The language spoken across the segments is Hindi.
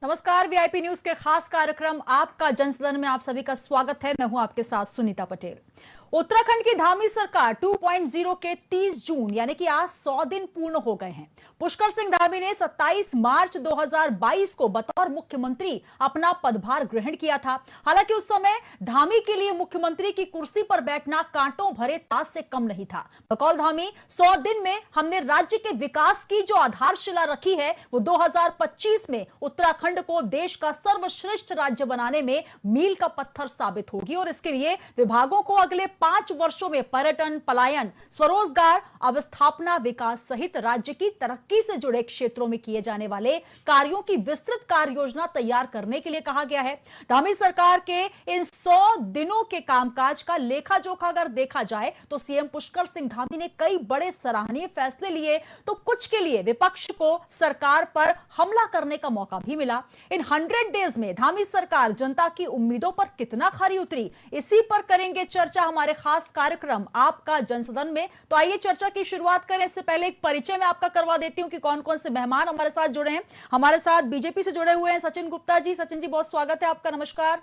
नमस्कार, वीआईपी न्यूज के खास कार्यक्रम आपका जनसदन में आप सभी का स्वागत है। मैं हूं आपके साथ सुनीता पटेल। उत्तराखंड की धामी सरकार 2.0 के 30 जून यानी कि आज 100 दिन पूर्ण हो गए हैं। पुष्कर सिंह धामी ने 27 मार्च 2022 को बतौर मुख्यमंत्री अपना पदभार ग्रहण किया था। हालांकि उस समय धामी के लिए मुख्यमंत्री की कुर्सी पर बैठना कांटों भरे ताज से कम नहीं था। बकौल धामी 100 दिन में हमने राज्य के विकास की जो आधारशिला रखी है वो 2025 में उत्तराखंड को देश का सर्वश्रेष्ठ राज्य बनाने में मील का पत्थर साबित होगी और इसके लिए विभागों को अगले 5 वर्षों में पर्यटन, पलायन, स्वरोजगार, अवस्थापना, विकास सहित राज्य की तरक्की से जुड़े क्षेत्रों में किए जाने वाले कार्यों की विस्तृत कार्य योजना तैयार करने के लिए कहा गया है। धामी सरकार के इन 100 दिनों के कामकाज का लेखा जोखा अगर देखा जाए तो सीएम पुष्कर सिंह धामी ने कई बड़े सराहनीय फैसले लिए तो कुछ के लिए विपक्ष को सरकार पर हमला करने का मौका भी मिला। इन 100 डेज में धामी सरकार जनता की उम्मीदों पर कितना खरी उतरी, इसी पर करेंगे चर्चा हमारे खास कार्यक्रम आपका जनसदन में। तो आइए चर्चा की शुरुआत करें। इससे पहले एक परिचय मैं आपका करवा देती हूं कि कौन कौन से मेहमान हमारे साथ जुड़े हैं। हमारे साथ बीजेपी से जुड़े हुए हैं सचिन गुप्ता जी। सचिन जी, बहुत स्वागत है आपका। नमस्कार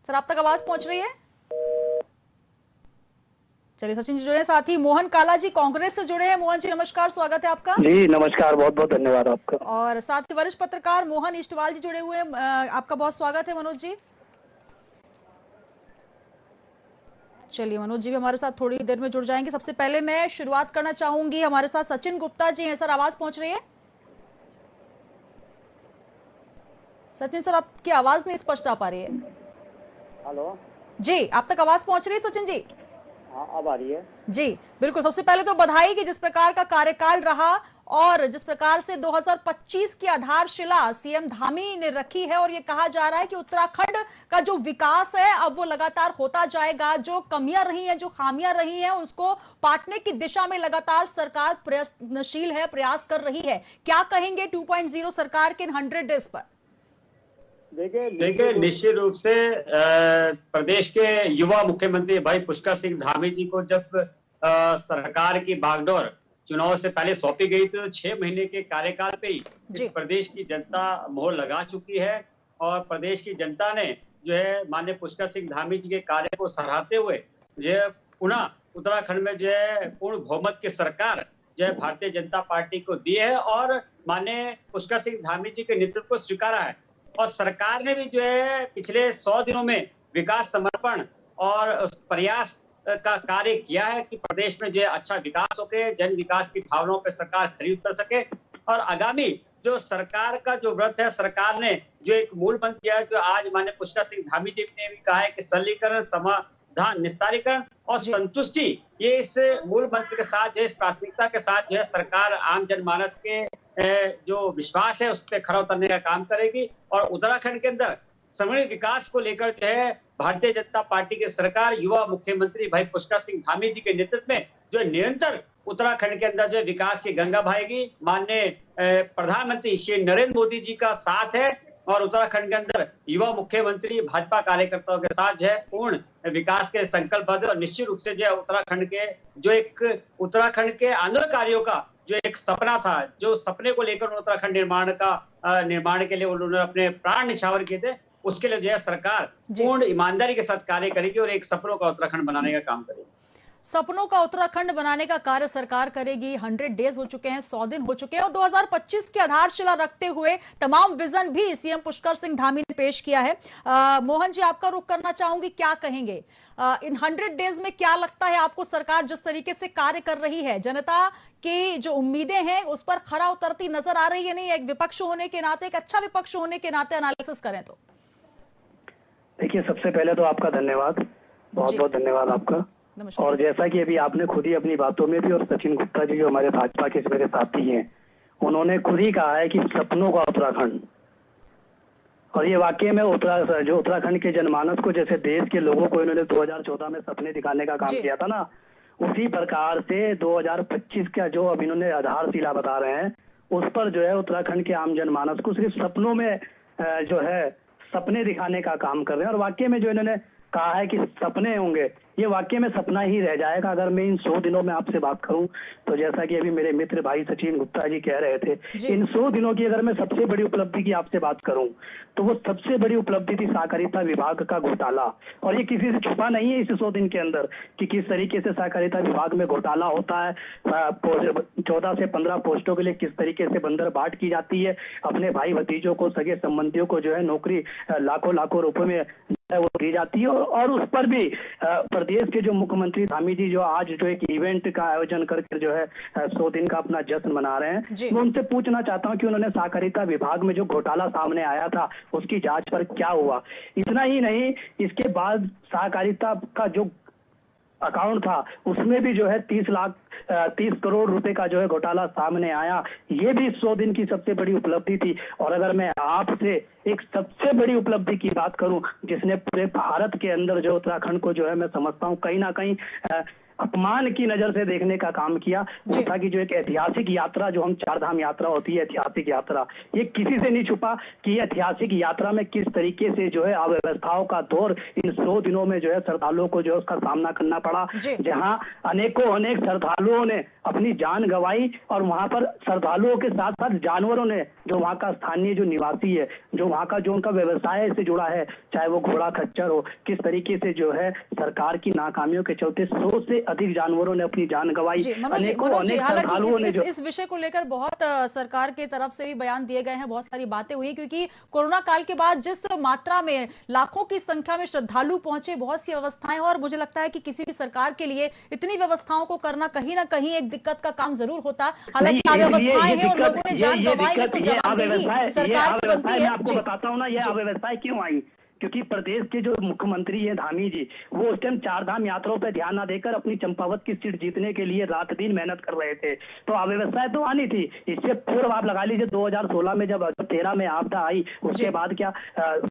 सर, आप तक आवाज पहुंच रही है? चलिए, सचिन जी जुड़े हैं। साथ ही मोहन काला जी कांग्रेस से जुड़े हैं। मोहन जी नमस्कार, स्वागत है आपका। जी नमस्कार, बहुत बहुत धन्यवाद आपका। और साथ ही वरिष्ठ पत्रकार मोहन इष्टवाल जी जुड़े हुए हैं। आपका बहुत स्वागत है मनोज जी। चलिए, मनोज जी भी हमारे साथ थोड़ी देर में जुड़ जाएंगे। सबसे पहले मैं शुरुआत करना चाहूंगी, हमारे साथ सचिन गुप्ता जी हैं। सर, आवाज पहुंच रही है? सचिन सर, आपकी आवाज नहीं स्पष्ट आ पा रही है। हेलो जी, आप तक आवाज पहुंच रही है सचिन जी? हाँ, अब आ रही है जी बिल्कुल। सबसे पहले तो बधाई कि जिस प्रकार का कार्यकाल रहा और जिस प्रकार से 2025 की आधारशिला सीएम धामी ने रखी है और ये कहा जा रहा है कि उत्तराखंड का जो विकास है अब वो लगातार होता जाएगा। जो कमियां रही हैं, जो खामियां रही हैं, उसको पाटने की दिशा में लगातार सरकार प्रयत्नशील है, प्रयास कर रही है। क्या कहेंगे 2.0 सरकार के इन 100 डेज पर? देखिए निश्चित रूप से प्रदेश के युवा मुख्यमंत्री भाई पुष्कर सिंह धामी जी को जब सरकार की बागडोर चुनाव से पहले सौंपी गई तो 6 महीने के कार्यकाल पे ही इस प्रदेश की जनता मोहर लगा चुकी है और प्रदेश की जनता ने जो है माननीय पुष्कर सिंह धामी जी के कार्य को सराहते हुए जो है पुनः उत्तराखंड में जो है पूर्ण बहुमत की सरकार जो है भारतीय जनता पार्टी को दी है और माननीय पुष्कर सिंह धामी जी के नेतृत्व को स्वीकारा है। और सरकार ने भी जो है पिछले 100 दिनों में विकास समर्पण और प्रयास का कार्य किया है कि प्रदेश में जो है अच्छा विकास हो के जन विकास की भावनाओं पर सरकार खरी उतर सके। और आगामी जो सरकार का जो व्रत है, सरकार ने जो एक मूल मंत्र दिया है, जो आज माननीय पुष्कर सिंह धामी जी ने भी कहा है कि सरलीकरण, समाधान, निस्तारीकरण और संतुष्टि, ये इस मूल मंत्र के साथ जो इस प्राथमिकता के साथ जो है सरकार आम जनमानस के जो विश्वास है उस पर खरा उतरने का काम करेगी। और उत्तराखंड के अंदर समग्र विकास को लेकर जो है भारतीय जनता पार्टी की सरकार युवा मुख्यमंत्री भाई पुष्कर सिंह धामी जी के नेतृत्व में जो निरंतर उत्तराखंड के अंदर जो विकास की गंगा बहाएगी। माननीय प्रधानमंत्री श्री नरेंद्र मोदी जी का साथ है और उत्तराखंड के अंदर युवा मुख्यमंत्री भाजपा कार्यकर्ताओं के साथ जो है पूर्ण विकास के संकल्पबद्ध और निश्चित रूप से जो है उत्तराखंड के जो एक उत्तराखंड के आंदोलनकारियों का जो एक सपना था, जो सपने को लेकर उत्तराखंड निर्माण के लिए उन्होंने अपने प्राण निछावर किए थे, उसके लिए जो है सरकार पूर्ण ईमानदारी के साथ कार्य करेगी और एक सपनों का उत्तराखंड बनाने का काम करेगी। सपनों का उत्तराखंड बनाने का कार्य सरकार करेगी। 100 डेज हो चुके हैं, 100 दिन हो चुके हैं और 2025 की आधारशिला रखते हुए तमाम विजन भी सीएम पुष्कर सिंह धामी ने पेश किया है। मोहन जी, आपका रुख करना चाहूंगी, क्या कहेंगे इन 100 डेज में? क्या लगता है आपको सरकार जिस तरीके से कार्य कर रही है, जनता की जो उम्मीदें हैं उस पर खरा उतरती नजर आ रही है? नहीं, एक विपक्ष होने के नाते, एक अच्छा विपक्ष होने के नाते एनालिसिस करें तो। देखिए, सबसे पहले तो आपका धन्यवाद, बहुत बहुत धन्यवाद आपका। और जैसा कि अभी आपने खुद ही अपनी बातों में भी और सचिन गुप्ता जी जो हमारे भाजपा के मेरे साथी हैं, उन्होंने खुद ही कहा है कि सपनों का उत्तराखंड। और ये वाकई में जो उत्तराखंड के जनमानस को, जैसे देश के लोगों को इन्होंने 2014 में सपने दिखाने का काम किया था ना, उसी प्रकार से 2025 का जो अब इन्होंने आधारशिला बता रहे हैं उस पर जो है उत्तराखंड के आम जनमानस को सिर्फ सपनों में जो है सपने दिखाने का काम कर रहे हैं। और वाकई में जो इन्होंने कहा है कि सपने होंगे, ये वाकई में सपना ही रह जाएगा अगर मैं इन 100 दिनों में आपसे बात करूं तो। जैसा कि अभी मेरे मित्र भाई सचिन गुप्ता जी कह रहे थे, इन 100 दिनों की अगर मैं सबसे बड़ी उपलब्धि की आपसे बात करूं तो वो सबसे बड़ी उपलब्धि थी सहकारिता विभाग का घोटाला। और ये किसी से छुपा नहीं है इस 100 दिन के अंदर कि किस तरीके से सहकारिता विभाग में घोटाला होता है। 14 से 15 पोस्टों के लिए किस तरीके से बंदर बाट की जाती है, अपने भाई भतीजों को, सगे संबंधियों को जो है नौकरी लाखों लाखों रुपए में वो दी जाती है। और उस पर भी प्रदेश के जो मुख्यमंत्री धामी जी जो आज जो एक इवेंट का आयोजन करके जो है 100 दिन का अपना जश्न मना रहे हैं, मैं उनसे पूछना चाहता हूं कि उन्होंने सहकारिता विभाग में जो घोटाला सामने आया था उसकी जांच पर क्या हुआ। इतना ही नहीं, इसके बाद सहकारिता का जो अकाउंट था उसमें भी जो है 30 करोड़ रुपए का जो है घोटाला सामने आया। ये भी 100 दिन की सबसे बड़ी उपलब्धि थी। और अगर मैं आपसे एक सबसे बड़ी उपलब्धि की बात करूं जिसने पूरे भारत के अंदर जो उत्तराखंड को जो है मैं समझता हूं कहीं ना कहीं अपमान की नजर से देखने का काम किया, वो था कि जो एक ऐतिहासिक यात्रा जो हम 4 धाम यात्रा होती है, ऐतिहासिक यात्रा, ये किसी से नहीं छुपा कि ऐतिहासिक यात्रा में किस तरीके से जो है अव्यवस्थाओं का दौर इन 100 दिनों में जो है श्रद्धालुओं को जो है उसका सामना करना पड़ा, जहां अनेक श्रद्धालुओं ने अपनी जान गंवाई। और वहां पर श्रद्धालुओं के साथ साथ जानवरों ने, जो वहां का स्थानीय जो निवासी है, जो वहां का जो उनका व्यवसाय से जुड़ा है, चाहे वो घोड़ा खच्चर हो, किस तरीके से जो है सरकार की नाकामियों के चलते 100 से अधिक जानवरों ने अपनी जान गंवाई। हालांकि इस विषय को लेकर बहुत सरकार की तरफ से भी बयान दिए गए हैं, बहुत सारी बातें हुई, क्योंकि कोरोना काल के बाद जिस मात्रा में लाखों की संख्या में श्रद्धालु पहुंचे, बहुत सी व्यवस्थाएं, और मुझे लगता है कि किसी भी सरकार के लिए इतनी व्यवस्थाओं को करना कहीं ना कहीं एक दिक्कत का काम जरूर होता। हालांकि अव्यवस्थाएं हैं और लोगों ने जान गंवाई है, तो जवाबदेही सरकार की बनती है। मैं आपको बताता हूँ ना, ये अव्यवस्थाएं क्यों आई, क्योंकि प्रदेश के जो मुख्यमंत्री हैं धामी जी, वो उस टाइम 4 धाम यात्राओं पर ध्यान न देकर अपनी चंपावत की सीट जीतने के लिए रात दिन मेहनत कर रहे थे। तो अव्यवस्था तो आनी थी। इससे पूर्व आप लगा लीजिए 2016 में जब 13 में आपदा आई, उसके बाद क्या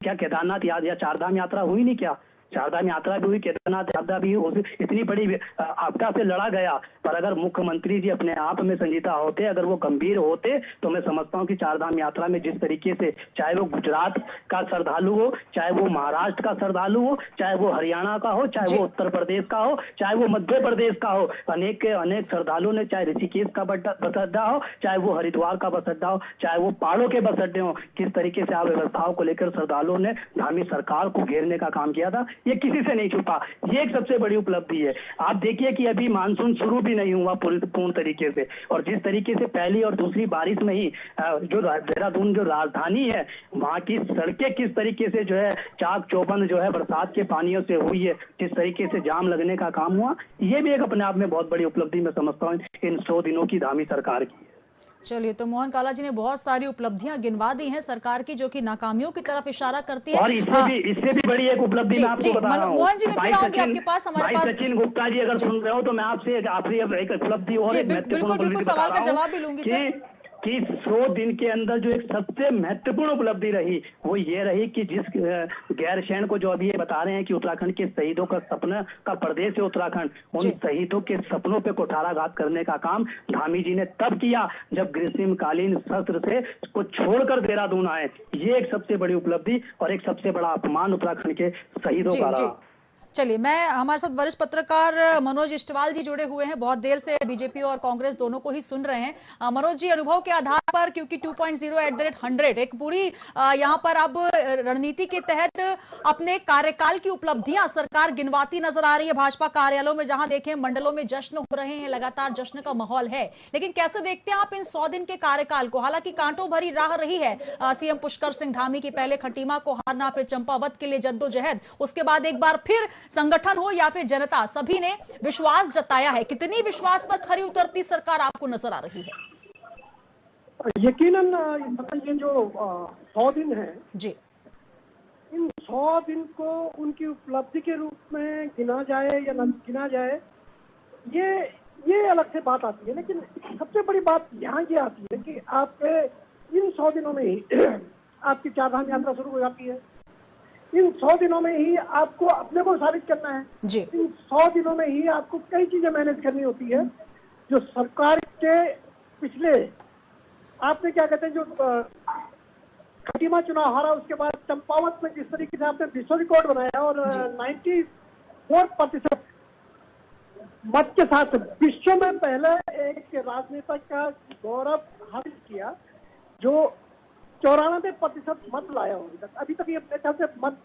केदारनाथ या 4 धाम यात्रा हुई नहीं? क्या 4 धाम यात्रा भी हुई, केदारनाथ यात्रा भी हुई, इतनी बड़ी आपदा से लड़ा गया। पर अगर मुख्यमंत्री जी अपने आप में संजीदा होते, अगर वो गंभीर होते, तो मैं समझता हूँ कि 4 धाम यात्रा में जिस तरीके से, चाहे वो गुजरात का श्रद्धालु हो, चाहे वो महाराष्ट्र का श्रद्धालु हो, चाहे वो हरियाणा का हो, चाहे वो उत्तर प्रदेश का हो, चाहे वो मध्य प्रदेश का हो, अनेक श्रद्धालुओं ने, चाहे ऋषिकेश का बस अड्डा हो, चाहे वो हरिद्वार का बस अड्डा हो, चाहे वो पहाड़ों के बस अड्डे हो, किस तरीके से व्यवस्थाओं को लेकर श्रद्धालुओं ने धामी सरकार को घेरने का काम किया था, ये किसी से नहीं छुपा। ये एक सबसे बड़ी उपलब्धि है। आप देखिए कि अभी मानसून शुरू भी नहीं हुआ पूर्ण तरीके से, और जिस तरीके से पहली और दूसरी बारिश में ही जो देहरादून जो राजधानी है, वहां की सड़कें किस तरीके से जो है चाक चौबंद जो है बरसात के पानियों से हुई है, किस तरीके से जाम लगने का काम हुआ, ये भी एक अपने आप में बहुत बड़ी उपलब्धि मैं समझता हूँ इन 100 दिनों की धामी सरकार की। चलिए, तो मोहन काला जी ने बहुत सारी उपलब्धियां गिनवा दी हैं सरकार की, जो कि नाकामियों की तरफ इशारा करती है। और इससे भी बड़ी एक उपलब्धि मैं आपको बता रहा हूं। मोहन जी, मैं फिर आऊंगी आपके पास। हमारे पास सचिन गुप्ता जी अगर सुन रहे हो तो मैं आपसे एक उपलब्धि और बिल्कुल सवाल का जवाब भी लूंगी सर कि 100 दिन के अंदर जो एक सबसे महत्वपूर्ण उपलब्धि रही, वो ये रही कि जिस गैरसैंण को जो अभी ये बता रहे हैं कि उत्तराखंड के शहीदों का सपना का प्रदेश है उत्तराखंड, उन शहीदों के सपनों पे कुठाराघात करने का काम धामी जी ने तब किया जब ग्रीष्मकालीन सत्र से को छोड़कर देहरादून आए। ये एक सबसे बड़ी उपलब्धि और एक सबसे बड़ा अपमान उत्तराखंड के शहीदों का रहा। चलिए, मैं हमारे साथ वरिष्ठ पत्रकार मनोज इस्टवाल जी जुड़े हुए हैं, बहुत देर से बीजेपी और कांग्रेस दोनों को ही सुन रहे हैं। मनोज जी, अनुभव के आधार पर, क्योंकि 2.0 एक पूरी यहां पर अब रणनीति के तहत अपने कार्यकाल की उपलब्धियां सरकार गिनवाती नजर आ रही है। भाजपा कार्यालयों में जहां देखें मंडलों में जश्न हो रहे हैं, लगातार जश्न का माहौल है, लेकिन कैसे देखते हैं आप इन 100 दिन के कार्यकाल को? हालांकि कांटों भरी राह रही है सीएम पुष्कर सिंह धामी की, पहले खटीमा को हारना, फिर चंपावत के लिए जद्दोजहद, उसके बाद एक बार फिर संगठन हो या फिर जनता, सभी ने विश्वास जताया है। कितनी विश्वास पर खरी उतरती सरकार आपको नजर आ रही है? यकीनन ये जो 100 दिन है जी, इन 100 दिन को उनकी उपलब्धि के रूप में गिना जाए या न गिना जाए, ये अलग से बात आती है। लेकिन सबसे बड़ी बात यहाँ ये आती है कि आप इन 100 दिनों में ही आपकी 4 धाम यात्रा शुरू हो जाती है। इन 100 दिनों में ही आपको अपने को साबित करना है जी। इन 100 दिनों में ही आपको कई चीजें मैनेज करनी होती है जो सरकार के पिछले, आपने क्या कहते हैं, जो खटीमा चुनाव हारा, उसके बाद चंपावत में जिस तरीके से आपने विश्व रिकॉर्ड बनाया और 94% मत के साथ विश्व में पहले एक राजनेता का गौरव हासिल किया जो 94% मत लाया अभी तक ये अपने ख्याल से मत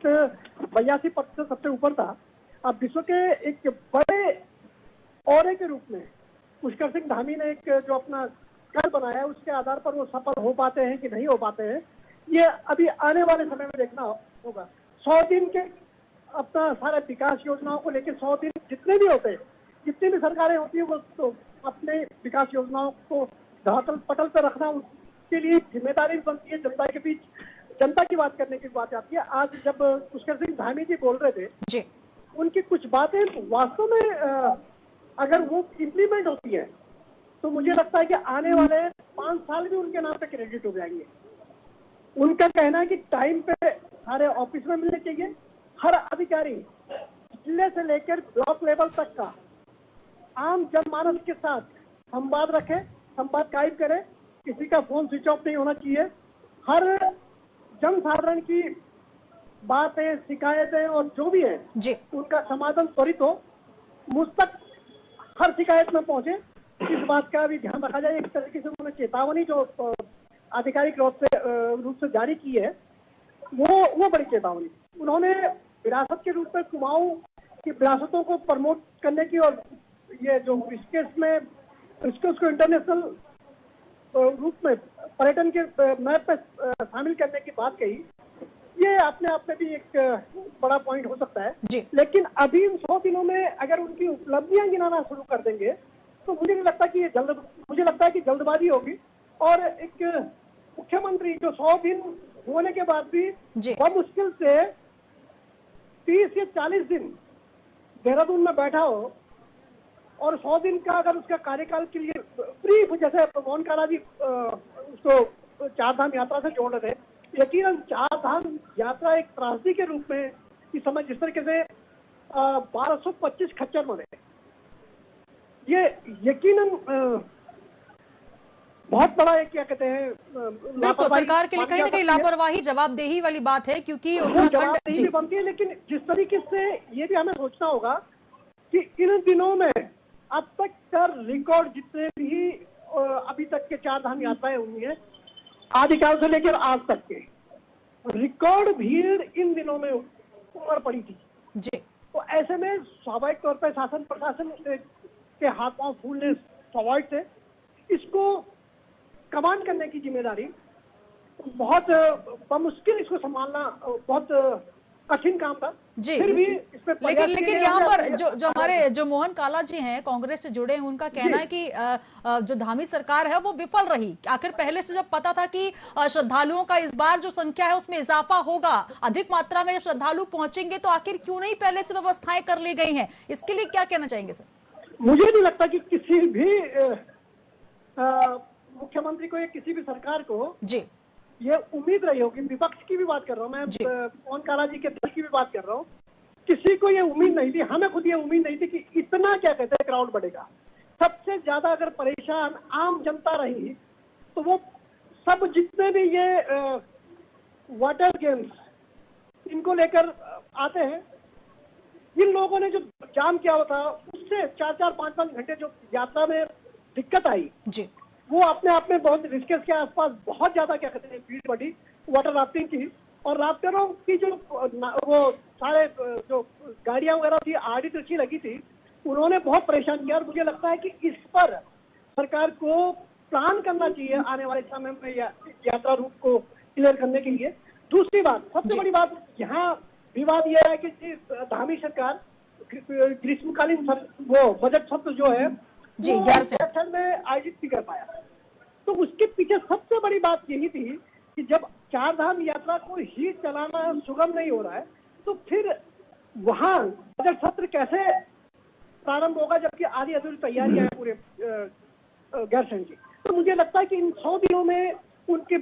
82% सबसे ऊपर था। अब विश्व के एक बड़े औरे के रूप में पुष्कर सिंह धामी ने एक जो अपना कर बनाया है उसके आधार पर वो सफल हो पाते हैं कि नहीं हो पाते हैं, ये अभी आने वाले समय में देखना होगा। 100 दिन के अपना सारे विकास योजनाओं को लेकर 100 दिन जितने भी होते हैं, जितनी भी सरकारें होती है वो तो अपने विकास योजनाओं को धरातल पटल पर रखना उसके लिए जिम्मेदारी बनती है। जनता के बीच जनता की बात करने की बात आती है। आज जब पुष्कर सिंह धामी जी बोल रहे थे जी, उनकी कुछ बातें वास्तव में अगर वो इम्प्लीमेंट होती है तो मुझे लगता है कि आने वाले 5 साल भी उनके नाम पे क्रेडिट हो जाएंगे। उनका कहना है कि टाइम पे सारे ऑफिस में मिलने चाहिए, हर अधिकारी जिले से लेकर ब्लॉक लेवल तक का आम जनमानस के साथ संवाद रखे, संवाद कायम करे, किसी का फोन स्विच ऑफ नहीं होना चाहिए, हर जनसाधारण की बातें शिकायतें और जो भी है जी, उनका समाधान त्वरित हो, मुझ तक हर शिकायत में पहुंचे, इस बात का भी ध्यान रखा जाए। एक तरीके से उन्होंने चेतावनी जो आधिकारिक रूप से जारी की है वो बड़ी चेतावनी। उन्होंने विरासत के रूप में कुमाऊं की विरासतों को प्रमोट करने की और ये जो ऋषिकेश को इंटरनेशनल रूप में पर्यटन के मैप पे शामिल करने की बात कही, ये अपने आप में भी एक बड़ा पॉइंट हो सकता है। लेकिन अभी इन 100 दिनों में अगर उनकी उपलब्धियां गिनाना शुरू कर देंगे तो मुझे नहीं लगता कि मुझे लगता है कि जल्दबाजी होगी और एक मुख्यमंत्री जो 100 दिन होने के बाद भी मुश्किल से 30 या 40 दिन देहरादून में बैठा हो और 100 दिन का अगर उसका कार्यकाल के लिए ब्रीफ, जैसे मोहन काला जी उसको 4 धाम यात्रा से जोड़ रहे थे, यकीनन 4 धाम यात्रा एक त्रासदी के रूप में इस समय जिस तरीके से 1225 खच्चर मरे, ये यकीनन बहुत बड़ा एक क्या कहते हैं बिल्कुल सरकार के लिए कहीं ना कहीं लापरवाही, जवाबदेही वाली बात है क्योंकि जवाबदेही भी बनती है। लेकिन जिस तरीके से ये भी हमें सोचना होगा कि इन दिनों में अब तक का रिकॉर्ड जितने भी अभी तक के 4 धाम यात्राएं हुई हैं आदिकाल से लेकर आज तक के, रिकॉर्ड भीड़ इन दिनों में उमड़ पड़ी थी जी। तो ऐसे में स्वाभाविक तौर पर शासन प्रशासन के हाथ पांव फूलने स्वाभाविक थे। इसको कमान करने की जिम्मेदारी बहुत बमुश्किल, इसको संभालना बहुत कठिन काम था जी। फिर भी इस पे लेकिन यहाँ पर जो हमारे जो मोहन काला जी हैं कांग्रेस से जुड़े हैं, उनका कहना है कि जो धामी सरकार है वो विफल रही। आखिर पहले से जब पता था कि श्रद्धालुओं का इस बार जो संख्या है उसमें इजाफा होगा, अधिक मात्रा में श्रद्धालु पहुंचेंगे, तो आखिर क्यों नहीं पहले से व्यवस्थाएं कर ली गई हैं? इसके लिए क्या कहना चाहेंगे सर? मुझे नहीं लगता कि किसी भी मुख्यमंत्री को या किसी भी सरकार को जी ये उम्मीद रही होगी, विपक्ष की भी बात कर रहा हूँ मैं, मोहन काला जी के दल की भी बात कर रहा हूँ, किसी को ये उम्मीद नहीं थी, हमें खुद ये उम्मीद नहीं थी कि इतना क्या कहते हैं क्राउड बढ़ेगा। सबसे ज्यादा अगर परेशान आम जनता रही तो वो सब जितने भी ये वाटर गेम्स इनको लेकर आते हैं, इन लोगों ने जो जाम किया हुआ था उससे 4-5 घंटे जो यात्रा में दिक्कत आई जी, वो अपने आप में बहुत, ऋषिकेश के आसपास बहुत ज्यादा क्या कहते हैं भीड़ बढ़ी वाटर राफ्टिंग की, और राफ्टरों की जो वो सारे जो गाड़ियां वगैरह थी आड़ी तिरछी लगी थी, उन्होंने बहुत परेशान किया। और मुझे लगता है कि इस पर सरकार को प्लान करना चाहिए आने वाले समय में यात्रा रूट को क्लियर करने के लिए। दूसरी बात, सबसे बड़ी बात यहाँ विवाद यह है कि धामी सरकार ग्रीष्मकालीन वो बजट सत्र जो है जी में आयोजित नहीं कर पाया, तो उसके पीछे सबसे बड़ी बात यही थी कि जब 4 धाम यात्रा को ही चलाना सुगम नहीं हो रहा है तो फिर वहां बजट सत्र कैसे प्रारंभ होगा जबकि आधी अधूरी तैयारियां हैं पूरे गैरसैंण की। तो मुझे लगता है कि इन 100 दिनों में उनके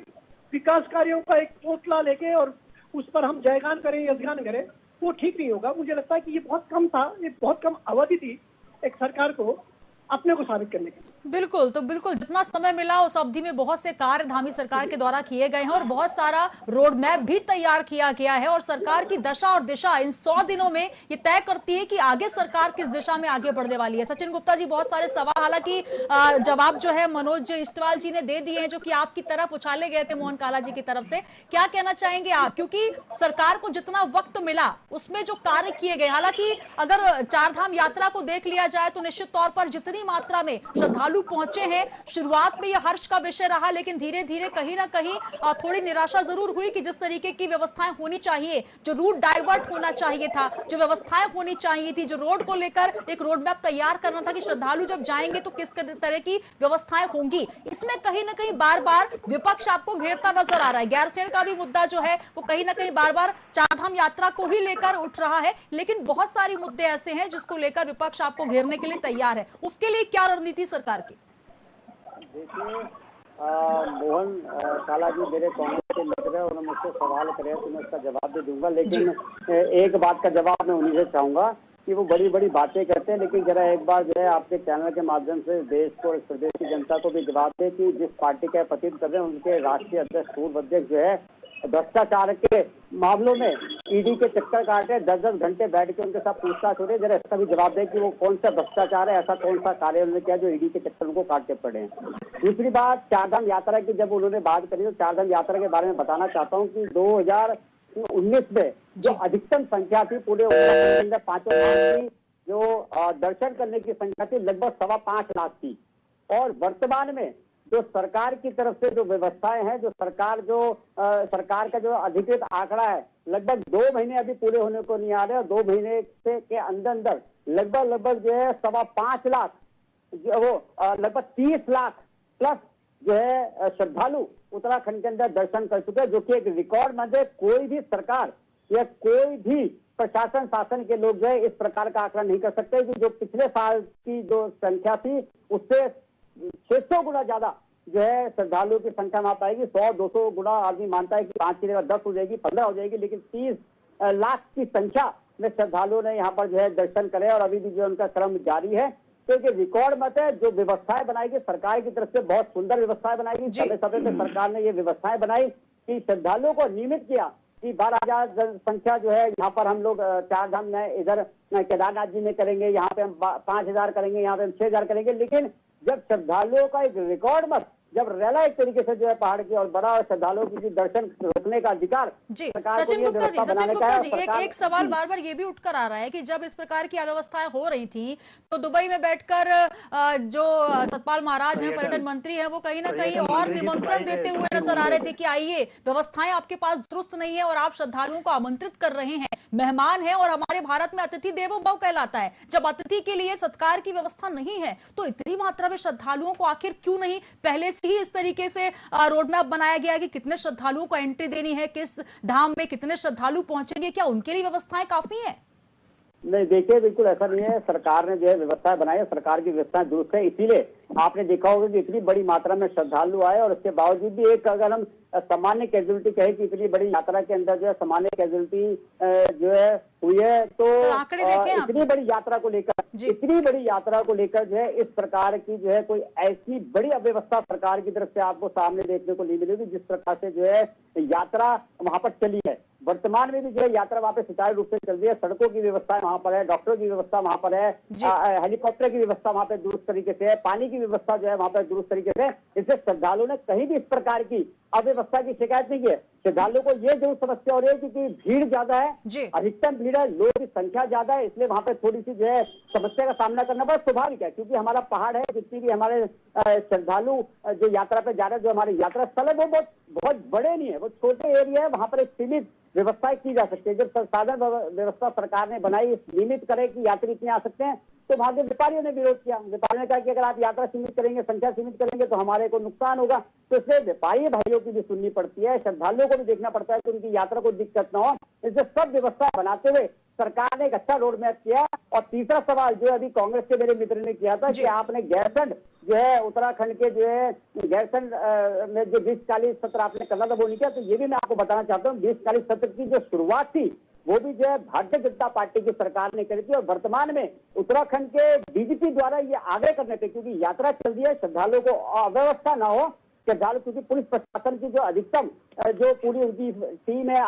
विकास कार्यों का एक पोटला लेके और उस पर हम जयगान करें यशगान करें वो ठीक नहीं होगा। मुझे लगता है कि ये बहुत कम था, ये बहुत कम अवधि थी एक सरकार को अपने को साबित करने के लिए। बिल्कुल, तो बिल्कुल जितना समय मिला उस अवधि में बहुत से कार्य धामी सरकार के द्वारा किए गए हैं और बहुत सारा रोड मैप भी तैयार किया गया है और सरकार की दशा और दिशा इन 100 दिनों में ये तय करती है कि आगे सरकार किस दिशा में आगे बढ़ने वाली है। सचिन गुप्ता जी, बहुत सारे सवाल, हालांकि जवाब जो है मनोज इस्टवाल जी ने दे दिए हैं जो कि आपकी तरफ उछाले गए थे मोहन काला जी की तरफ से। क्या कहना चाहेंगे आप, क्योंकि सरकार को जितना वक्त मिला उसमें जो कार्य किए गए, हालांकि अगर चारधाम यात्रा को देख लिया जाए तो निश्चित तौर पर जितनी मात्रा में श्रद्धालु पहुंचे हैं, शुरुआत में यह हर्ष का विषय रहा, लेकिन धीरे धीरे कहीं ना कहीं थोड़ी निराशा जरूर हुई कि जिस तरीके की व्यवस्थाएं होनी चाहिए, जो रूट डाइवर्ट होना चाहिए था, जो व्यवस्थाएं होनी चाहिए थी, जो रोड को लेकर एक रोड मैप तैयार करना था कि श्रद्धालु जब जाएंगे तो किस तरह की व्यवस्थाएं होंगी, इसमें कहीं ना कहीं बार बार विपक्ष आपको घेरता नजर आ रहा है। गैरसैंण का भी मुद्दा जो है वो कहीं ना कहीं बार बार चारधाम यात्रा को ही लेकर उठ रहा है, लेकिन बहुत सारे मुद्दे ऐसे हैं जिसको लेकर विपक्ष आपको घेरने के लिए तैयार है। उसके लिए क्या रणनीति सरकार की? देखिए, मोहन काला जी मेरे कांग्रेस के मित्र है, उन्होंने मुझसे सवाल करे तो मैं उसका जवाब भी दूंगा, लेकिन एक बात का जवाब मैं उन्हीं से चाहूंगा कि वो बड़ी बड़ी बातें करते हैं, लेकिन जरा एक बार जो है आपके चैनल के माध्यम से देश को और प्रदेश की जनता को भी जवाब दे कि जिस पार्टी का प्रतिनिधित्व कर रहे हैं उनके राष्ट्रीय अध्यक्ष, पूर्व अध्यक्ष जो है भ्रष्टाचार के मामलों में ईडी के चक्कर काटे, 10-10 घंटे बैठ के उनके साथ पूछताछ हो रही है। जरा इसका भी जवाब दें कि वो कौन सा भ्रष्टाचार है, ऐसा कौन सा कार्य उन्होंने किया जो ईडी के चक्कर उनको काटते पड़े हैं। दूसरी बात, चारधाम यात्रा की जब उन्होंने बात करी तो चारधाम यात्रा के बारे में बताना चाहता हूँ कि 2019 में जो अधिकतम संख्या थी पूरे उत्तराखंड में 5 लाख की, जो दर्शन करने की संख्या थी लगभग 5.25 लाख थी, और वर्तमान में जो सरकार की तरफ से जो व्यवस्थाएं हैं, जो सरकार का जो अधिकृत आंकड़ा है, लगभग 2 महीने अभी पूरे होने को नहीं आ रहे, और 2 महीने से के अंदर लगभग जो है 5.25 लाख, वो लगभग 30 लाख प्लस जो है श्रद्धालु उत्तराखंड के अंदर दर्शन कर चुके हैं, जो कि एक रिकॉर्ड मध्य कोई भी सरकार या कोई भी प्रशासन शासन के लोग जो है इस प्रकार का आंकड़ा नहीं कर सकते कि जो पिछले साल की जो संख्या थी उससे 600 गुना ज्यादा जो है श्रद्धालुओं की संख्या वहां पाएगी। 100-200 गुना आदमी मानता है कि 5 की जगह 10 हो जाएगी, 15 हो जाएगी, लेकिन 30 लाख की संख्या में श्रद्धालुओं ने यहाँ पर जो है दर्शन करे और अभी भी जो उनका क्रम जारी है। तो ये रिकॉर्ड मत है, जो व्यवस्थाएं बनाएगी सरकार की तरफ से बहुत सुंदर व्यवस्थाएं बनाएगी। समय समय पे सरकार ने ये व्यवस्थाएं बनाई कि श्रद्धालुओं को नियमित किया कि 12,000 जनसंख्या जो है यहाँ पर हम लोग चारधाम में इधर केदारनाथ जी में करेंगे, यहाँ पे हम 5,000 करेंगे, यहाँ पे हम 6,000 करेंगे, लेकिन जब श्रद्धालुओं का एक रिकॉर्ड मत जब रेला एक तरीके से जो है पहाड़ की और बड़ा श्रद्धालुओं की दर्शन रोकने का अधिकार जी। सचिन गुप्ता जी, एक सवाल बार बार ये भी उठकर आ रहा है कि जब इस प्रकार की अव्यवस्थाएं हो रही थी तो दुबई में बैठकर जो सतपाल महाराज हैं, पर्यटन मंत्री हैं, वो कहीं ना कहीं और निमंत्रण देते हुए नजर आ रहे थे कि आइए, व्यवस्थाएं आपके पास दुरुस्त नहीं है और आप श्रद्धालुओं को आमंत्रित कर रहे हैं, मेहमान है, और हमारे भारत में अतिथि देवो भव कहलाता है। जब अतिथि के लिए सत्कार की व्यवस्था नहीं है तो इतनी मात्रा में श्रद्धालुओं को आखिर क्यों नहीं पहले ही इस तरीके से रोड मैप बनाया गया है कि कितने श्रद्धालुओं को एंट्री देनी है, किस धाम में कितने श्रद्धालु पहुंचेंगे, क्या उनके लिए व्यवस्थाएं काफी हैं? नहीं, देखिए बिल्कुल ऐसा नहीं है। सरकार ने जो है व्यवस्था बनाई है, सरकार की व्यवस्था दुरुस्त है, इसीलिए आपने देखा होगा कि इतनी बड़ी मात्रा में श्रद्धालु आए और उसके बावजूद भी एक अगर हम सामान्य कैजुअलिटी कहे कि इतनी बड़ी यात्रा के अंदर जो है सामान्य कैजुअलिटी जो है हुई है, तो इतनी बड़ी यात्रा को लेकर जो है इस प्रकार की जो है कोई ऐसी बड़ी अव्यवस्था सरकार की तरफ से आपको सामने देखने को नहीं मिलेगी जिस प्रकार से जो है यात्रा वहां पर चली है। वर्तमान में भी जो है यात्रा वहां पे सुचारू रूप से चल रही है, सड़कों की व्यवस्था वहां पर है, डॉक्टरों की व्यवस्था वहां पर है, हेलीकॉप्टर की व्यवस्था वहां पे दुरुस्त तरीके से है, पानी की व्यवस्था जो है वहां पर दुरुस्त तरीके से। इससे श्रद्धालुओं ने कहीं भी इस प्रकार की अव्यवस्था की शिकायत नहीं की है। श्रद्धालुओं को ये जरूर समस्या हो रही है क्योंकि भीड़ ज्यादा है, अधिकतम भीड़ है, लोगों की संख्या ज्यादा है, इसलिए वहां पे थोड़ी सी जो है समस्या का सामना करना बहुत स्वाभाविक है, क्योंकि हमारा पहाड़ है, जितनी भी हमारे श्रद्धालु जो यात्रा पे जा रहे हैं, जो हमारे यात्रा स्थल है वो बहुत बड़े नहीं है, वो छोटे एरिया है, वहां पर एक सीमित व्यवस्थाएं की जा सकती है। जब संसाधन व्यवस्था सरकार ने बनाई, सीमित करे कि यात्री इतने आ सकते हैं, तो वहां के व्यापारियों ने विरोध किया। व्यापारियों ने कहा कि अगर आप यात्रा सीमित करेंगे, संख्या सीमित करेंगे तो हमारे को नुकसान होगा। तो इसलिए व्यापारी भाइयों की भी सुननी पड़ती है, श्रद्धालुओं को भी देखना पड़ता है कि उनकी यात्रा को दिक्कत न हो। इसलिए सब व्यवस्था बनाते हुए सरकार ने एक अच्छा रोड मैप किया। और तीसरा सवाल जो अभी कांग्रेस के मेरे मित्र ने किया था कि आपने गैरसैंण जो है उत्तराखंड के जो है गैरसैंण में जो 20-40 सत्र आपने करना था वो नहीं किया, तो ये भी मैं आपको बताना चाहता हूँ 20-40 सत्र की जो शुरुआत थी वो भी जो है भारतीय जनता पार्टी की सरकार ने करी थी। और वर्तमान में उत्तराखंड के डीजीपी द्वारा ये आग्रह करने पे, क्योंकि यात्रा चल रही है, श्रद्धालुओं को अव्यवस्था ना हो, श्रद्धालु, क्योंकि पुलिस प्रशासन की जो अधिकतम जो पूरी उनकी टीम है,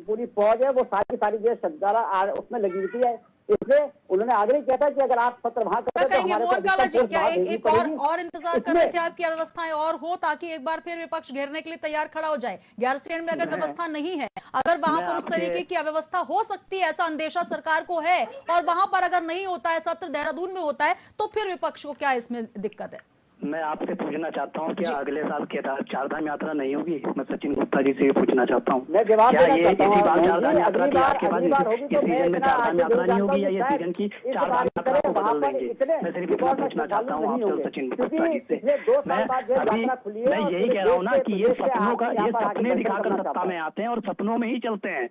पूरी फौज है, वो सारी जो श्रद्धालु उसमें लगी हुई है। इसलिए उन्होंने आग्रह किया था कि अगर आप सत्र वहां करें तो हमारे मोहन काला जी, क्या एक और इंतजार कर रहे थे आपकी व्यवस्थाएं और हो, ताकि एक बार फिर विपक्ष घेरने के लिए तैयार खड़ा हो जाए? गैरसैंण में अगर व्यवस्था नहीं है, अगर वहां पर उस तरीके की अव्यवस्था हो सकती है, ऐसा अंदेशा सरकार को है, और वहां पर अगर नहीं होता है, सत्र देहरादून में होता है, तो फिर विपक्ष को क्या इसमें दिक्कत है? मैं आपसे पूछना चाहता हूँ, क्या अगले साल चारधाम यात्रा नहीं होगी? मैं सचिन गुप्ता जी से पूछना चाहता हूँ, मैं जवाब क्या ये देना इसी बार चाहता चारधाम हूँ, यात्रा की आपके बाद इस तो सीजन में चारधाम यात्रा नहीं होगी, या ये सीजन की चारधाम यात्रा को बदल देंगे? मैं सिर्फ इतना पूछना चाहता हूँ आपसे सचिन गुप्ता जी से। मैं यही कह रहा हूँ ना कि ये सपने दिखाकर सत्ता में आते हैं और सपनों में ही चलते हैं।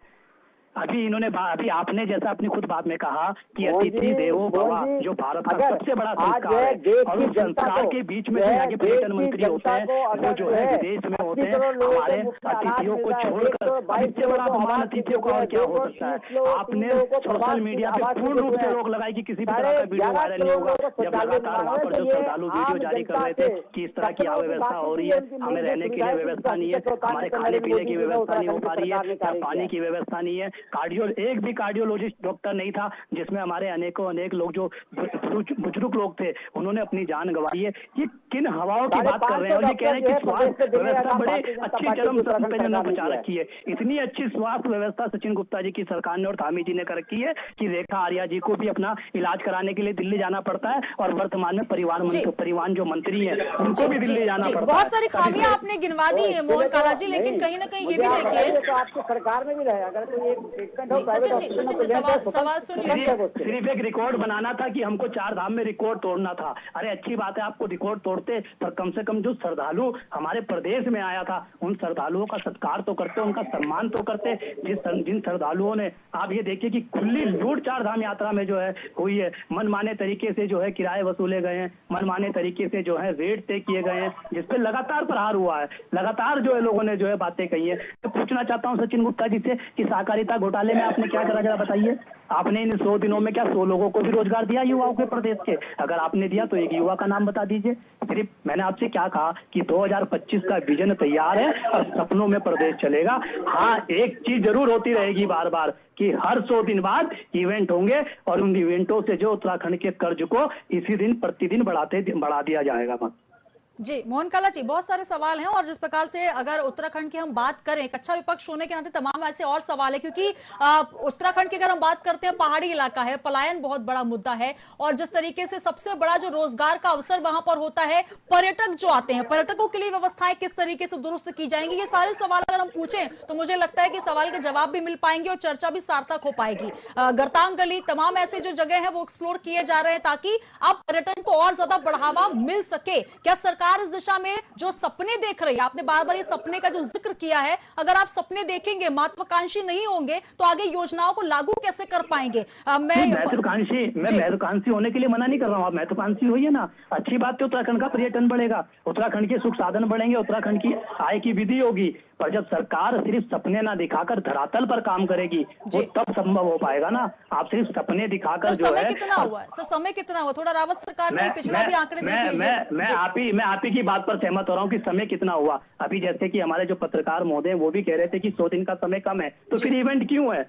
अभी आपने जैसा अपनी खुद बात में कहा कि अतिथि देवो भव, जो भारत का सबसे बड़ा संस्कार है, और उस संस्कार के बीच में जो यहाँ के पर्यटन मंत्री होते हैं, वो जो है विदेश में होते हैं, हमारे अतिथियों को छोड़कर इससे बड़ा अपमान अतिथियों का और क्या हो सकता है? आपने सोशल मीडिया पे पूर्ण रूप से रोक लगाई कि किसी भी तरह का वीडियो वायरल नहीं होगा, जब लगातार वहाँ पर जो श्रद्धालु वीडियो जारी कर रहे थे कि इस तरह की अव्यवस्था हो रही है, हमें रहने के लिए व्यवस्था नहीं है, हमारे खाने पीने की व्यवस्था नहीं हो पा रही है, पानी की व्यवस्था नहीं है, एक भी कार्डियोलॉजिस्ट डॉक्टर नहीं था, जिसमें हमारे अनेक लोग जो बुजुर्ग लोग थे, उन्होंने अपनी जान गंवाई है। ये किन हवाओं की बात कर रहे हैं? और ये कह रहे हैं कि स्वास्थ्य व्यवस्था बड़े अच्छी चरम पे बचा रखी है। इतनी अच्छी स्वास्थ्य व्यवस्था सचिन गुप्ता जी की सरकार ने और धामी जी ने कर रखी है कि रेखा आर्या जी को भी अपना इलाज कराने के लिए दिल्ली जाना पड़ता है, और वर्तमान में परिवहन जो मंत्री है उनको भी दिल्ली जाना पड़ता है। बहुत सारी खामियां आपने गिनवा दी है मोहन काला जी, लेकिन कहीं ना कहीं ये भी देखिए, आपकी सरकार में भी रहे, अगर कोई सवाल सुन लीजिए। सिर्फ एक रिकॉर्ड बनाना था कि हमको चारधाम में रिकॉर्ड तोड़ना था। अरे अच्छी बात है, आपको रिकॉर्ड तोड़ते, पर कम से कम जो श्रद्धालु हमारे प्रदेश में आया था, उन श्रद्धालुओं का सत्कार तो करते, उनका सम्मान तो करते। जिन श्रद्धालुओं ने, आप ये देखिए कि खुली लूट चारधाम यात्रा में जो है हुई है, मनमाने तरीके से जो है किराए वसूले गए हैं, मनमाने तरीके से जो है रेट तय किए गए हैं, जिसपे लगातार प्रहार हुआ है, लगातार जो है लोगों ने जो है बातें कही है। तो पूछना चाहता हूँ सचिन गुप्ता जी से कि सहकारिता घोटाले में आपने क्या करा, जरा बताइए। आपने इन 100 दिनों में क्या 100 लोगों को भी रोजगार दिया युवाओं के प्रदेश के? अगर आपने दिया तो एक युवा का नाम बता दीजिए। सिर्फ मैंने आपसे क्या कहा कि 2025 का विजन तैयार है और सपनों में प्रदेश चलेगा। हाँ, एक चीज जरूर होती रहेगी बार बार कि हर 100 दिन बाद इवेंट होंगे, और उन इवेंटों से जो उत्तराखंड के कर्ज को इसी दिन प्रतिदिन बढ़ा दिया जाएगा। बस जी मोहन काला जी, बहुत सारे सवाल हैं, और जिस प्रकार से अगर उत्तराखंड की हम बात करें, एक अच्छा विपक्ष होने के नाते तमाम ऐसे और सवाल है, क्योंकि उत्तराखंड की अगर हम बात करते हैं, पहाड़ी इलाका है, पलायन बहुत बड़ा मुद्दा है, और जिस तरीके से सबसे बड़ा जो रोजगार का अवसर वहां पर होता है, पर्यटक जो आते हैं, पर्यटकों के लिए व्यवस्थाएं किस तरीके से दुरुस्त की जाएंगी, ये सारे सवाल अगर हम पूछें तो मुझे लगता है कि सवाल के जवाब भी मिल पाएंगे और चर्चा भी सार्थक हो पाएगी। गरतांग गली, तमाम ऐसे जो जगह है वो एक्सप्लोर किए जा रहे हैं, ताकि अब पर्यटन को और ज्यादा बढ़ावा मिल सके। क्या सरकार इस दिशा में जो सपने देख रही है, आपने बार बार ये सपने का जो जिक्र किया है, अगर आप सपने देखेंगे, महत्वाकांक्षी नहीं होंगे, तो आगे योजनाओं को लागू कैसे कर पाएंगे? मैं महत्वाकांक्षी होने के लिए मना नहीं कर रहा हूँ, आप महत्वाकांक्षी होइए ना। अच्छी बात है, उत्तराखंड का पर्यटन बढ़ेगा, उत्तराखंड के सुख साधन बढ़ेंगे, उत्तराखंड की आय की वृद्धि होगी। पर जब सरकार सिर्फ सपने ना दिखाकर धरातल पर काम करेगी, वो तब संभव हो पाएगा ना। आप सिर्फ सपने दिखाकर जो है, कितना हुआ सर, समय कितना हुआ? थोड़ा रावत सरकार ने पिछला भी आंकड़े देख लीजिए। मैं आप ही की बात पर सहमत हो रहा हूँ कि समय कितना हुआ। अभी जैसे कि हमारे जो पत्रकार महोदय वो भी कह रहे थे कि 100 दिन का समय कम है, तो फिर इवेंट क्यों है?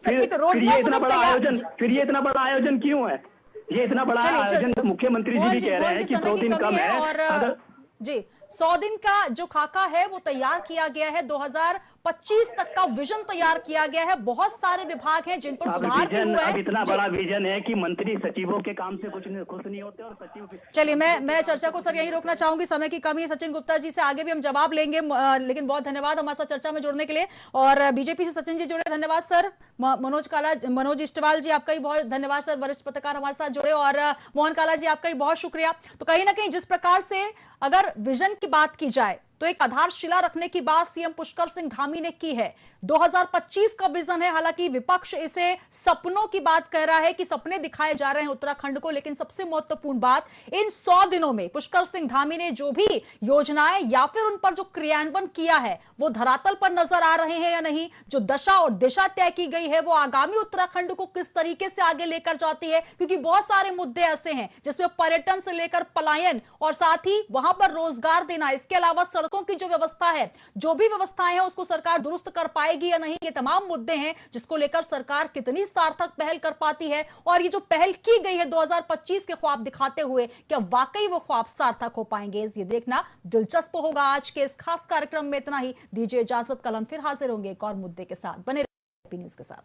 फिर ये इतना बड़ा आयोजन क्यों है? ये इतना बड़ा आयोजन मुख्यमंत्री जी भी कह रहे हैं कि 100 दिन कम है। और जी 100 दिन का जो खाका है वो तैयार किया गया है, 2025 तक का विजन तैयार किया गया है। बहुत सारे विभाग हैं जिन पर सुधार भी हुआ है। अब इतना बड़ा विजन है कि मंत्री सचिवों के काम से कुछ खुश नहीं होते, और सचिव। चलिए मैं चर्चा को सर यही रोकना चाहूंगी, समय की कमी है। सचिन गुप्ता जी से आगे भी हम जवाब लेंगे, लेकिन बहुत धन्यवाद हमारे साथ चर्चा में जुड़ने के लिए। और बीजेपी से सचिन जी जुड़े, धन्यवाद सर। मनोज इस्टवाल जी, आपका भी बहुत धन्यवाद सर, वरिष्ठ पत्रकार हमारे साथ जुड़े। और मोहन काला जी, आपका भी बहुत शुक्रिया। तो कहीं ना कहीं जिस प्रकार से अगर विजन की बात की जाए, तो एक आधारशिला रखने की बात सीएम पुष्कर सिंह धामी ने की है। 2025 का विजन है। हालांकि विपक्ष इसे सपनों की बात कह रहा है कि सपने दिखाए जा रहे हैं उत्तराखंड को, लेकिन सबसे महत्वपूर्ण बात, इन 100 दिनों में पुष्कर सिंह धामी ने जो भी योजनाएं या फिर उन पर जो क्रियान्वयन किया है वो धरातल पर नजर आ रहे हैं या नहीं। जो दशा और दिशा तय की गई है वो आगामी उत्तराखंड को किस तरीके से आगे लेकर जाती है, क्योंकि बहुत सारे मुद्दे ऐसे हैं जिसमें पर्यटन से लेकर पलायन और साथ ही वहां पर रोजगार देना, इसके अलावा सड़कों की जो व्यवस्था है, जो भी व्यवस्थाएं हैं उसको सरकार दुरुस्त कर पाएगी या नहीं, ये तमाम मुद्दे हैं जिसको लेकर सरकार कितनी सार्थक पहल कर पाती है। और ये जो पहल की गई है 2025 के ख्वाब दिखाते हुए, क्या वाकई वो ख्वाब सार्थक हो पाएंगे, ये देखना दिलचस्प होगा। आज के इस खास कार्यक्रम में इतना ही। दीजिए इजाजत, कल हम फिर हाजिर होंगे एक और मुद्दे के साथ। बने रहिए न्यूज़ के साथ।